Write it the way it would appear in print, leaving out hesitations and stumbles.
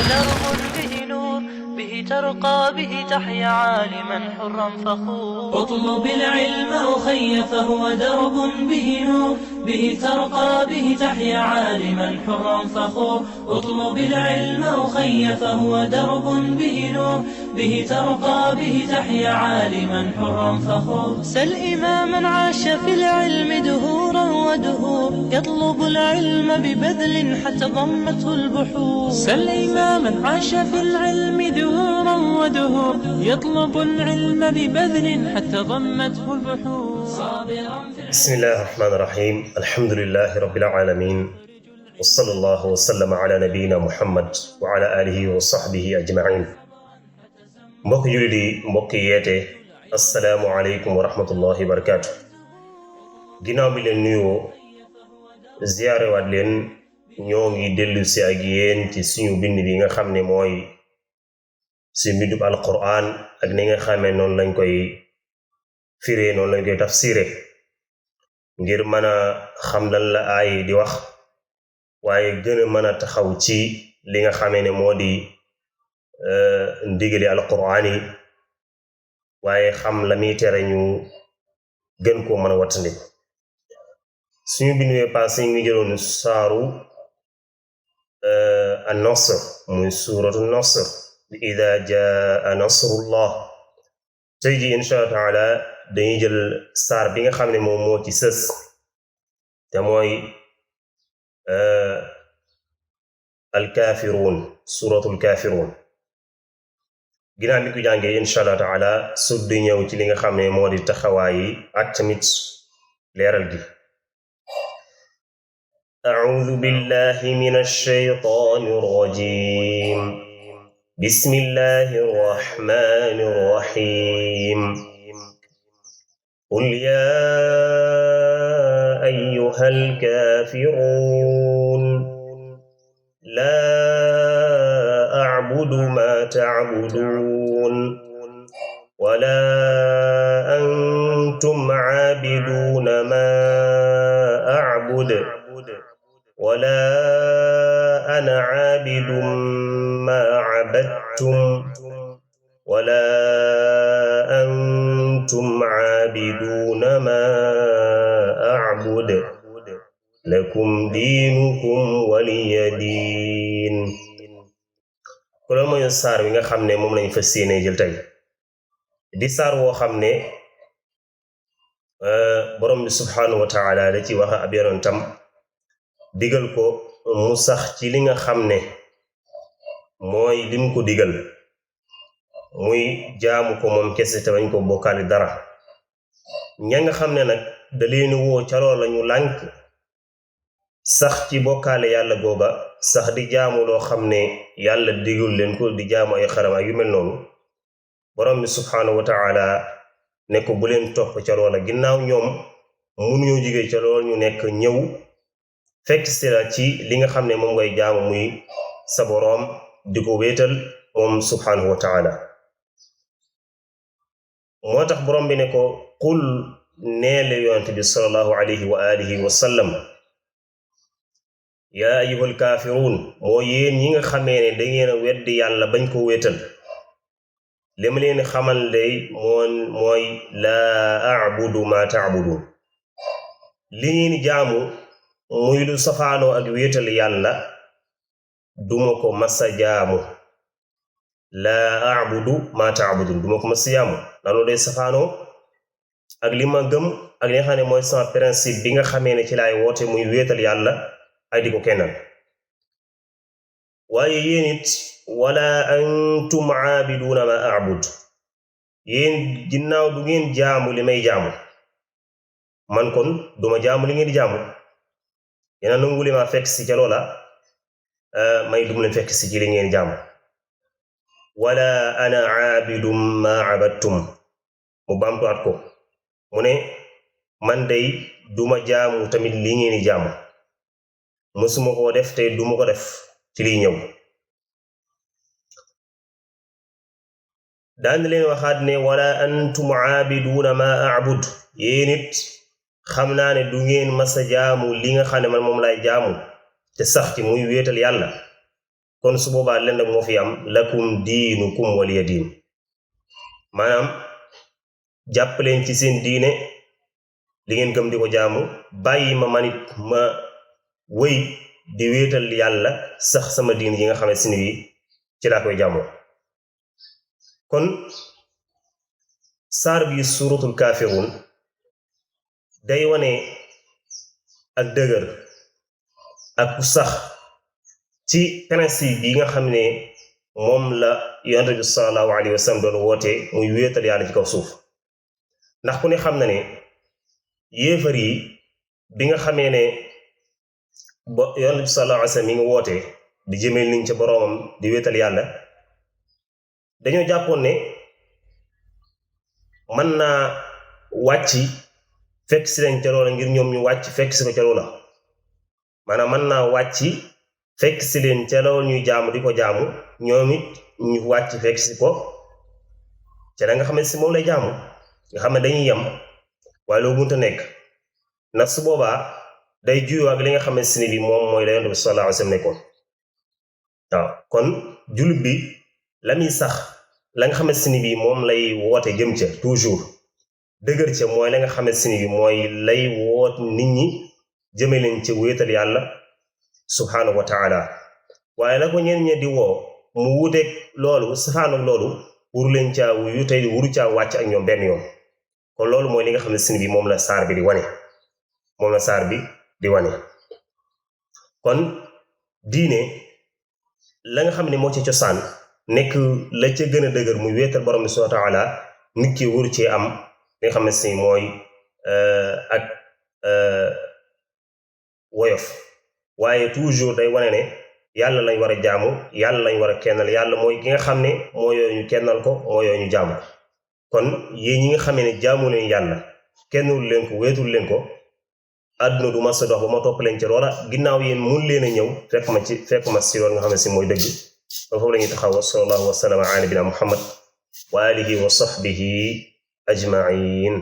درب به نور به ترقى به تحيا عالما حرا فخور اطلب العلم أخي فهو درب به نور به ترقى به تحيا عالما حرا فخور اطلب العلم أخي فهو درب به نور به ترقى به تحيا عالما حرا فخور سل إماما عاش في العلم دهورا ودهور يطلب العلم ببذل حتى ضمته البحور سل إماما عاش في العلم دهورا ودهور يطلب العلم ببذل حتى ضمته البحور بسم الله الرحمن الرحيم الحمد لله رب العالمين وصلى الله وسلم على نبينا محمد وعلى آله وصحبه أجمعين mbokk jullit yi mbokk yeete assalaamu aleykum wa rahmatullahi wa barakaatu ginnaaw bi leen nuyoo ziyaare waat leen ñoo ngi dellu si ak yéen ci suñu bind bi nga xam ne mooy suñu bindub alquran ak ni nga xamee noonu lañ koy firee noonu lañ koy tafsire ngir mën a xam lan la aay di wax waaye gën a mën a taxaw ci li nga xamee ne moo di ndigali alquran yi waaye xam la muy tere ñu gën koo mën a wattandiku suñu bind wee passé ngi jëloon saaru an-Nasr muy suuratu Nasr ida jaa nasrullah tey ji insha Allah taala dañuy jël saar bi nga xam ne moom moo ci sës te mooy alkaafiruun suuratul kaafiruun ginnaaw bi ko jàngee insha Allah taala su di ñëw ci li nga xam ne moo di taxawaayi ak tamit leeral gi a'uudu billahi minash shaytaanir rajiim bismillahir rahmaanir rahiim qul yaa ayyuhal kaafiruun laa a'budu maa ta'buduun wa laa antum 'aabiduuna maa a'budu wa laa ana 'aabidun maa 'abadtum wa laa antum 'aabiduuna maa a'budu lakum diinukum waliya diin ko loolu mooy saar wi nga xam ne moom lañu fas yéene jël tey di saar woo xam ne borom bi subhaanahu wa taala da ci wax ab yonentam digal ko mu sax ci li nga xam ne mooy lim ko digal muy jaamu ko moom kese te bañ ko bokkaale dara ña nga xam ne nag da leen woo ca loolu lañu lànk sax ci bokkaale yàlla googa sax di jaamu loo xam ne yàlla digul leen ko di jaamu ay xaram ak yu mel noonu borom bi subhaanahu wa taala ne ko bu leen topp ca loola ginnaaw ñoom mënuñoo jigee ca loolu ñu nekk ñëw fekk si la ci li nga xam ne moom ngay jaamu muy sa boroom di ko wéetal moom subhaanahu wa taala moo tax borom bi ne ko qul neele yonent bi sallallahu alayhi wa alihi wa sallam yaa ayyuhal kaafiruun moo yéen ñi nga xamee ne da ngeen a weddi yàlla bañ ko wéetal li ma leen xamal day mooy laa a'budu ma ta'budun li ngeen jaamu muy lu safaanoo ak wéetal yàlla duma ko masa jaamu laa a'budu ma ta'budun duma ko masa jaamu loolu day safaanoo ak li ma gëm ak li nga xam ne mooy sama principe bi nga xamee ne ci laay woote muy wéetal yàlla ay di ko kennal waaye yéen it wala antum aabiduuna ma a'bud yéen ginnaaw du ngeen jaamu li may jaamu man kon duma jaamu li ngeen di jaamu yéena nangu li ma fekk si ca loola may dum leen fekk si ci li ngeen jaamu wala ana aabidum ma abadtum mu baamtuwaat ko mu ne man day duma jaamu tamit li ngeen di jaamu mësuma koo def te duma ko def ci liy ñëw daan leen waxaat ne wala antum aabiduuna ma a'bud yéen it xam naa ne du ngeen masa jaamu li nga xam ne man moom lay jaamu te sax ci muy wéetal yàlla kon su boobaa lenn moo fi am lakum diinukum waliya diin maanaam jàpp leen ci seen diine li ngeen gëm di ko jaamu bàyyi ma manit ma wëy di wéetal yàlla sax sama diin yi nga xamante ni bi ci laa koy jaamoo kon saar bi suuratul kaafiruun day wane ak dëgër ak ku sax ci principe yi nga xam ne moom la yonent bi sallallahu alayhi wa sallam doon woote muy wéetal yàlla ci kaw suuf ndax ku ne xam na ne yéefar yi bi nga xamee ne ba yonent bi sallallahu alayhi wa sallam mi ngi woote di jëmee niñ ca boroomam di wéetal yàlla dañoo jàppoon ne mën naa wàcc fekk si leen ca loola ngir ñoom ñu wàcc fekk si ko ca loola maanaam mën naa wàcc fekk si leen ca loolu ñuy jaamu di ko jaamu ñoom it ñu wàcc fekk si ko ca la nga xam ne si moom lay jaamu nga xam ne dañuy yem waaye loolu mënta nekk ndax su boobaa day juyoo ak li nga xam ne si ni bi moom mooy la Yonent bi sallallahu alayhi wa sallam nekkoon waaw kon jullit bi la muy sax la nga xam ne si ni bi moom lay woote jëm ca toujours dëgër ca mooy la nga xam ne si ni bi mooy lay woot nit ñi jëme leen ci wéetal yàlla subhaanahu wa taala waaye la ko ñeen ñe di woo mu wuteeg loolu safaanoog loolu wuru leen caa wuyu tey wuru caa wàcc ak ñoom benn yoon kon loolu mooy li nga xam ne sin bi moom la saar bi di wane kon diine la nga xam ne moo ci cosaan nekk la ca gën a dëgër muy wéetal borom bi subhaanahu wa taala nit ki wuru ci am li nga xam ne si mooy ak woyof waaye toujours day wane ne yàlla lañ war a jaamu yàlla lañ war a kennal yàlla mooy ki nga xam ne moo yooyu ñu kennal ko moo yooyu ñu jaamu kon yéen ñi nga xamee ne jaamu leen yàlla kennul leen ko wéetul leen ko àdduna du ma sa dox ba ma topp leen ci loola ginnaaw yéen mun leen a ñëw fekk ma si loolu nga xam ne si mooy dëgg ba foofu la ñuy taxaw sallallahu wa sallam ala nabina muhammad wa alihi wa sahbihi ajmain